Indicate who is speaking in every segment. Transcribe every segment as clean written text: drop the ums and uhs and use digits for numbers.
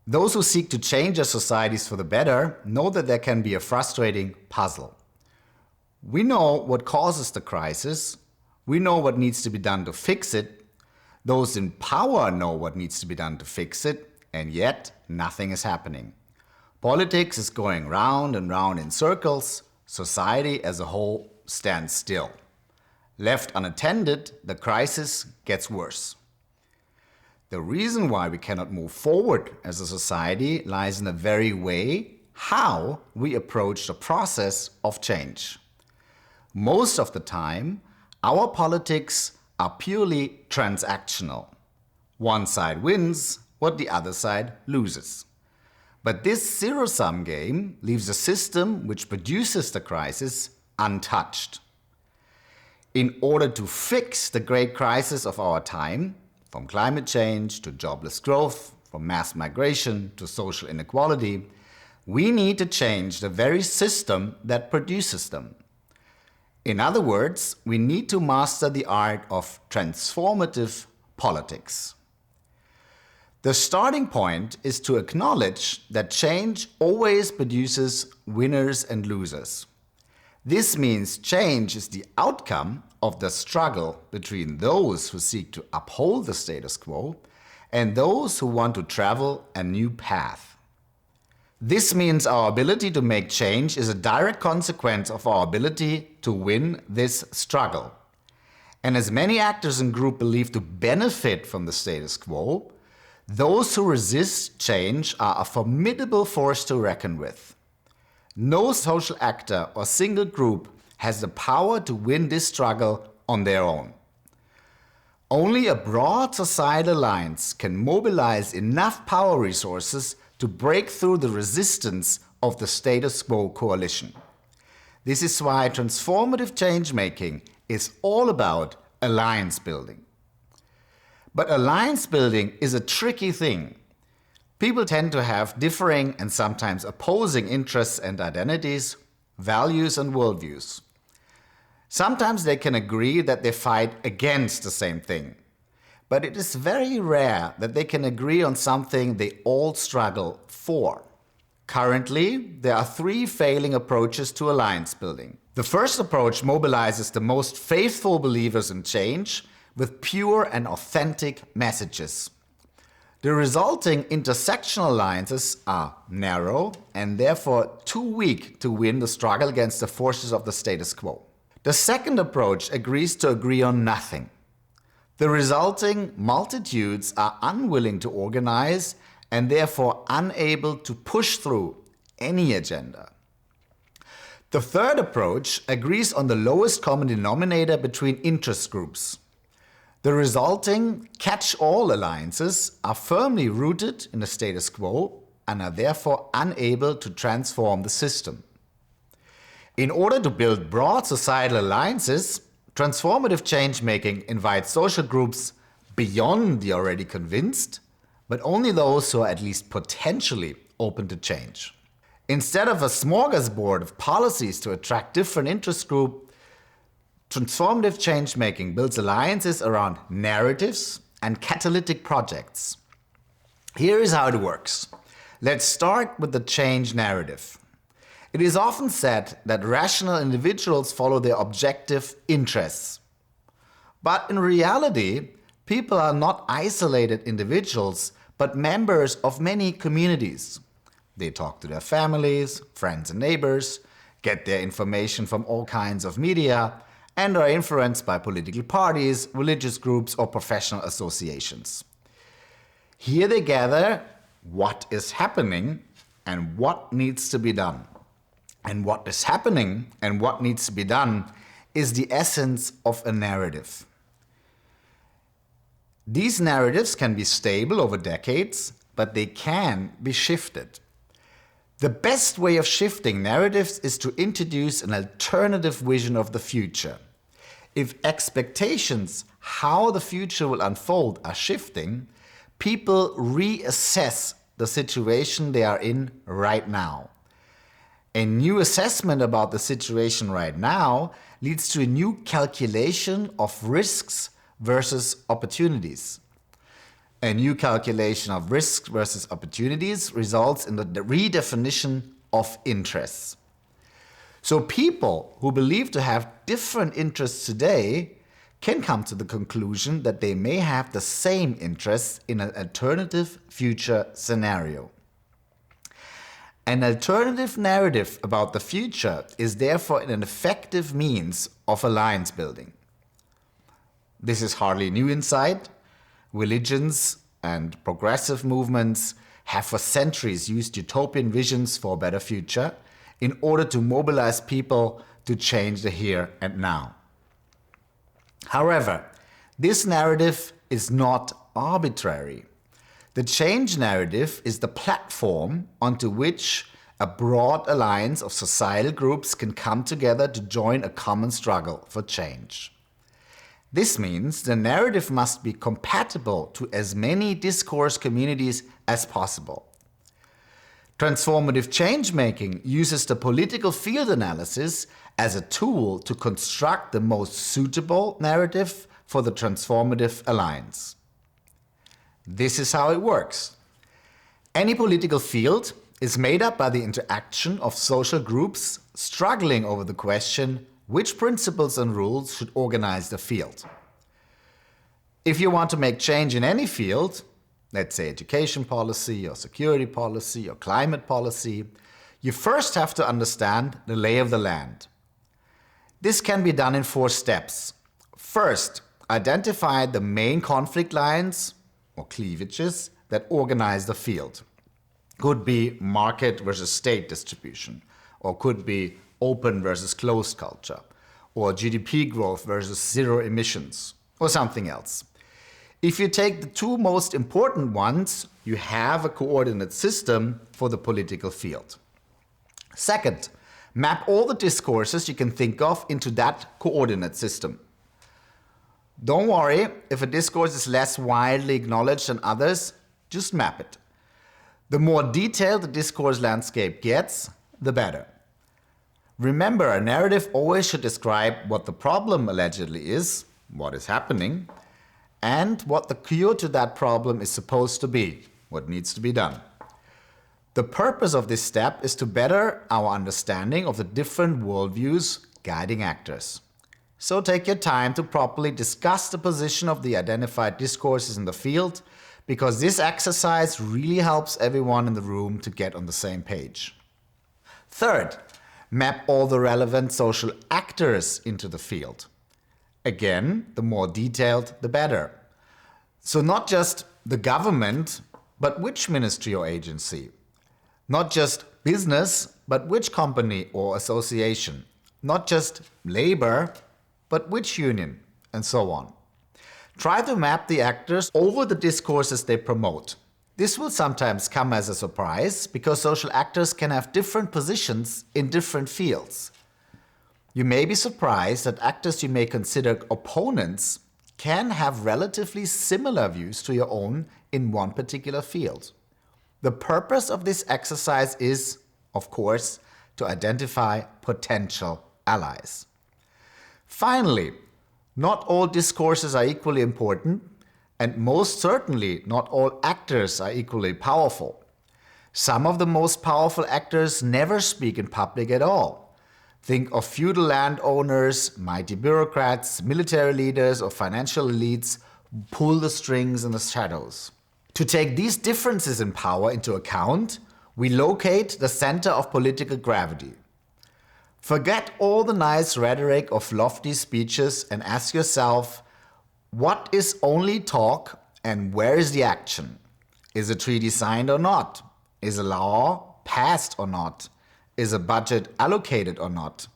Speaker 1: Those who seek to change their societies for the better know that there can be a frustrating puzzle. We know what causes the crisis. We know what needs to be done to fix it. Those in power know what needs to be done to fix it, and yet nothing is happening. Politics is going round and round in circles. Society as a whole stands still. Left unattended, the crisis gets worse. The reason why we cannot move forward as a society lies in the very way how we approach the process of change. Most of the time, our politics are purely transactional. One side wins what the other side loses. But this zero-sum game leaves a system which produces the crisis untouched. In order to fix the great crisis of our time, from climate change to jobless growth, from mass migration to social inequality, we need to change the very system that produces them. In other words, we need to master the art of transformative politics. The starting point is to acknowledge that change always produces winners and losers. This means change is the outcome of the struggle between those who seek to uphold the status quo and those who want to travel a new path. This means our ability to make change is a direct consequence of our ability to win this struggle. And as many actors and groups believe to benefit from the status quo, those who resist change are a formidable force to reckon with. No social actor or single group has the power to win this struggle on their own. Only a broad societal alliance can mobilize enough power resources to break through the resistance of the status quo coalition. This is why transformative change making is all about alliance building. But alliance building is a tricky thing. People tend to have differing and sometimes opposing interests and identities, values and worldviews. Sometimes they can agree that they fight against the same thing, but it is very rare that they can agree on something they all struggle for. Currently, there are three failing approaches to alliance building. The first approach mobilizes the most faithful believers in change with pure and authentic messages. The resulting intersectional alliances are narrow and therefore too weak to win the struggle against the forces of the status quo. The second approach agrees to agree on nothing. The resulting multitudes are unwilling to organize and therefore unable to push through any agenda. The third approach agrees on the lowest common denominator between interest groups. The resulting catch-all alliances are firmly rooted in the status quo and are therefore unable to transform the system. In order to build broad societal alliances, transformative change-making invites social groups beyond the already convinced, but only those who are at least potentially open to change. Instead of a smorgasbord of policies to attract different interest groups, transformative change-making builds alliances around narratives and catalytic projects. Here is how it works. Let's start with the change narrative. It is often said that rational individuals follow their objective interests. But in reality, people are not isolated individuals, but members of many communities. They talk to their families, friends and neighbors, get their information from all kinds of media, and are influenced by political parties, religious groups, or professional associations. Here they gather what is happening and what needs to be done. And what is happening and what needs to be done is the essence of a narrative. These narratives can be stable over decades, but they can be shifted. The best way of shifting narratives is to introduce an alternative vision of the future. If expectations how the future will unfold are shifting, people reassess the situation they are in right now. A new assessment about the situation right now leads to a new calculation of risks versus opportunities. A new calculation of risks versus opportunities results in the redefinition of interests. So people who believe to have different interests today can come to the conclusion that they may have the same interests in an alternative future scenario. An alternative narrative about the future is therefore an effective means of alliance building. This is hardly new insight. Religions and progressive movements have for centuries used utopian visions for a better future in order to mobilize people to change the here and now. However, this narrative is not arbitrary. The change narrative is the platform onto which a broad alliance of societal groups can come together to join a common struggle for change. This means the narrative must be compatible to as many discourse communities as possible. Transformative change making uses the political field analysis as a tool to construct the most suitable narrative for the transformative alliance. This is how it works. Any political field is made up by the interaction of social groups struggling over the question which principles and rules should organize the field. If you want to make change in any field, let's say education policy or security policy or climate policy, you first have to understand the lay of the land. This can be done in 4 steps. First, identify the main conflict lines or cleavages that organize the field. Could be market versus state distribution, or could be open versus closed culture, or GDP growth versus zero emissions, or something else. If you take the 2 most important ones, you have a coordinate system for the political field. Second, map all the discourses you can think of into that coordinate system. Don't worry if a discourse is less widely acknowledged than others, just map it. The more detailed the discourse landscape gets, the better. Remember, a narrative always should describe what the problem allegedly is, what is happening, and what the cure to that problem is supposed to be, what needs to be done. The purpose of this step is to better our understanding of the different worldviews guiding actors. So take your time to properly discuss the position of the identified discourses in the field, because this exercise really helps everyone in the room to get on the same page. Third, map all the relevant social actors into the field. Again, the more detailed, the better. So not just the government, but which ministry or agency. Not just business, but which company or association. Not just labor, but which union, and so on. Try to map the actors over the discourses they promote. This will sometimes come as a surprise because social actors can have different positions in different fields. You may be surprised that actors you may consider opponents can have relatively similar views to your own in one particular field. The purpose of this exercise is, of course, to identify potential allies. Finally, not all discourses are equally important, and most certainly not all actors are equally powerful. Some of the most powerful actors never speak in public at all. Think of feudal landowners, mighty bureaucrats, military leaders, or financial elites who pull the strings in the shadows. To take these differences in power into account, we locate the center of political gravity. Forget all the nice rhetoric of lofty speeches and ask yourself, what is only talk and where is the action? Is a treaty signed or not? Is a law passed or not? Is a budget allocated or not?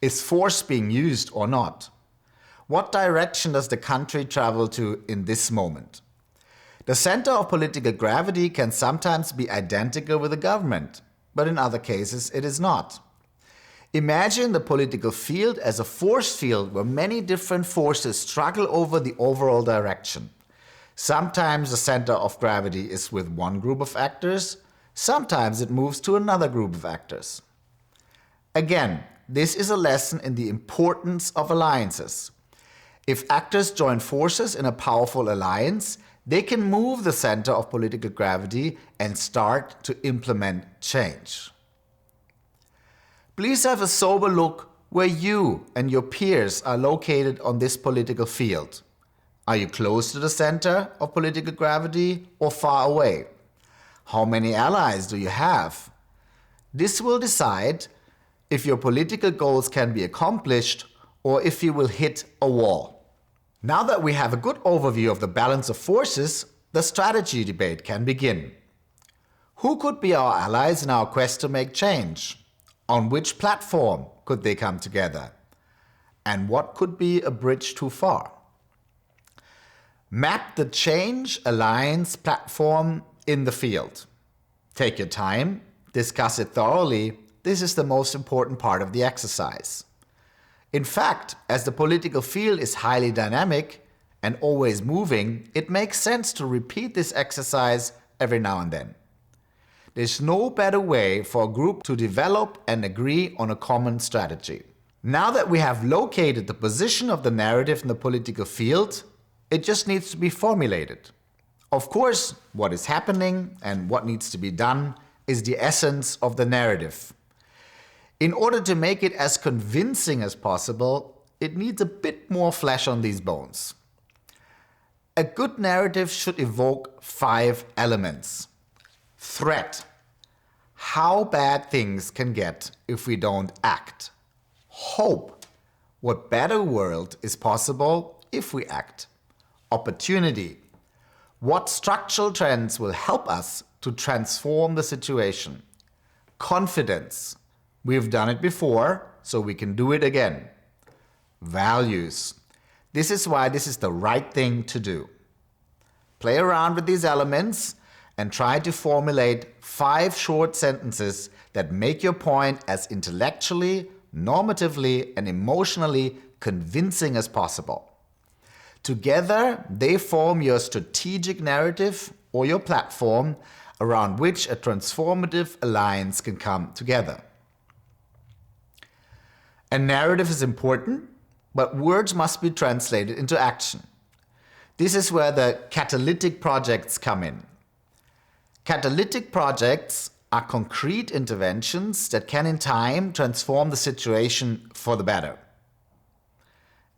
Speaker 1: Is force being used or not? What direction does the country travel to in this moment? The center of political gravity can sometimes be identical with the government, but in other cases it is not. Imagine the political field as a force field where many different forces struggle over the overall direction. Sometimes the center of gravity is with one group of actors, sometimes it moves to another group of actors. Again, this is a lesson in the importance of alliances. If actors join forces in a powerful alliance, they can move the center of political gravity and start to implement change. Please have a sober look where you and your peers are located on this political field. Are you close to the center of political gravity or far away? How many allies do you have? This will decide if your political goals can be accomplished or if you will hit a wall. Now that we have a good overview of the balance of forces, the strategy debate can begin. Who could be our allies in our quest to make change? On which platform could they come together? And what could be a bridge too far? Map the change alliance platform in the field. Take your time, discuss it thoroughly. This is the most important part of the exercise. In fact, as the political field is highly dynamic and always moving, it makes sense to repeat this exercise every now and then. There's no better way for a group to develop and agree on a common strategy. Now that we have located the position of the narrative in the political field, it just needs to be formulated. Of course, what is happening and what needs to be done is the essence of the narrative. In order to make it as convincing as possible, it needs a bit more flesh on these bones. A good narrative should evoke 5 elements. Threat. How bad things can get if we don't act. Hope. What better world is possible if we act. Opportunity. What structural trends will help us to transform the situation. Confidence. We've done it before, so we can do it again. Values. This is why this is the right thing to do. Play around with these elements and try to formulate 5 short sentences that make your point as intellectually, normatively, and emotionally convincing as possible. Together, they form your strategic narrative or your platform around which a transformative alliance can come together. A narrative is important, but words must be translated into action. This is where the catalytic projects come in. Catalytic projects are concrete interventions that can in time transform the situation for the better.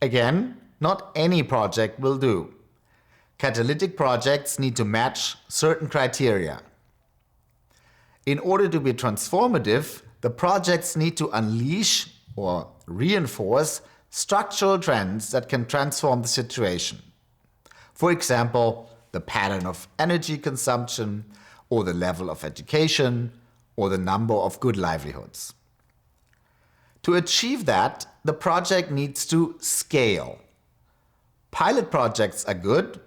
Speaker 1: Again, not any project will do. Catalytic projects need to match certain criteria. In order to be transformative, the projects need to unleash or reinforce structural trends that can transform the situation. For example, the pattern of energy consumption, or the level of education, or the number of good livelihoods. To achieve that, the project needs to scale. Pilot projects are good,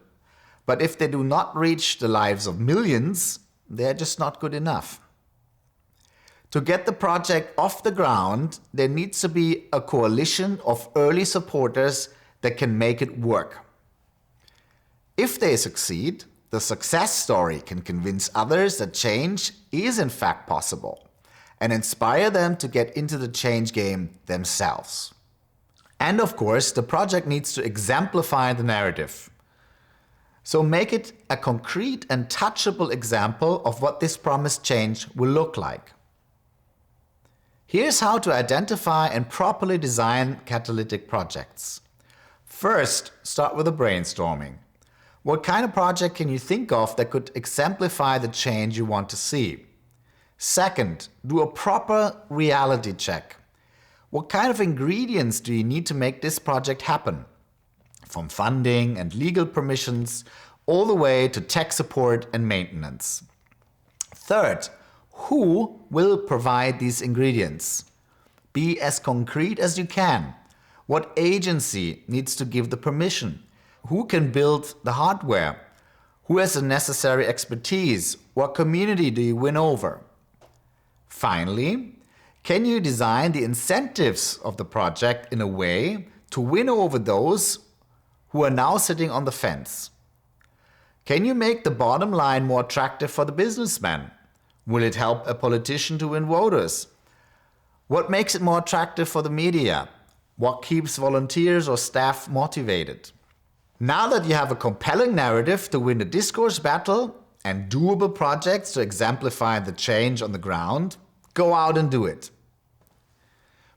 Speaker 1: but if they do not reach the lives of millions, they're just not good enough. To get the project off the ground, there needs to be a coalition of early supporters that can make it work. If they succeed, the success story can convince others that change is in fact possible and inspire them to get into the change game themselves. And of course, the project needs to exemplify the narrative. So make it a concrete and touchable example of what this promised change will look like. Here's how to identify and properly design catalytic projects. First, start with a brainstorming. What kind of project can you think of that could exemplify the change you want to see? Second, do a proper reality check. What kind of ingredients do you need to make this project happen? From funding and legal permissions, all the way to tech support and maintenance. Third, who will provide these ingredients? Be as concrete as you can. What agency needs to give the permission? Who can build the hardware? Who has the necessary expertise? What community do you win over? Finally, can you design the incentives of the project in a way to win over those who are now sitting on the fence? Can you make the bottom line more attractive for the businessman? Will it help a politician to win voters? What makes it more attractive for the media? What keeps volunteers or staff motivated? Now that you have a compelling narrative to win the discourse battle and doable projects to exemplify the change on the ground, go out and do it.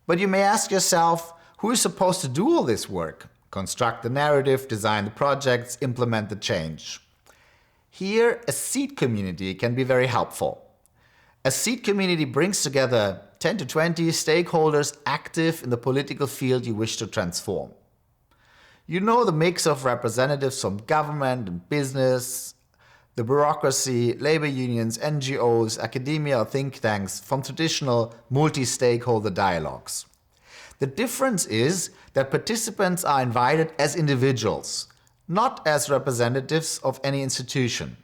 Speaker 1: But you may ask yourself, who is supposed to do all this work? Construct the narrative, design the projects, implement the change. Here, a seed community can be very helpful. A seed community brings together 10 to 20 stakeholders active in the political field you wish to transform. You know the mix of representatives from government and business, the bureaucracy, labor unions, NGOs, academia or think tanks from traditional multi-stakeholder dialogues. The difference is that participants are invited as individuals, not as representatives of any institution.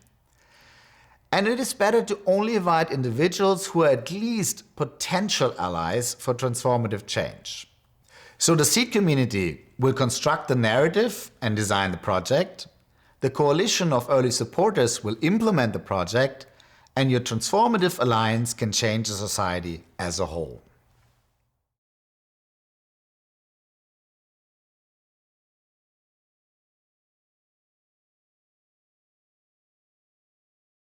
Speaker 1: And it is better to only invite individuals who are at least potential allies for transformative change. So the seed community will construct the narrative and design the project, the coalition of early supporters will implement the project, and your transformative alliance can change the society as a whole.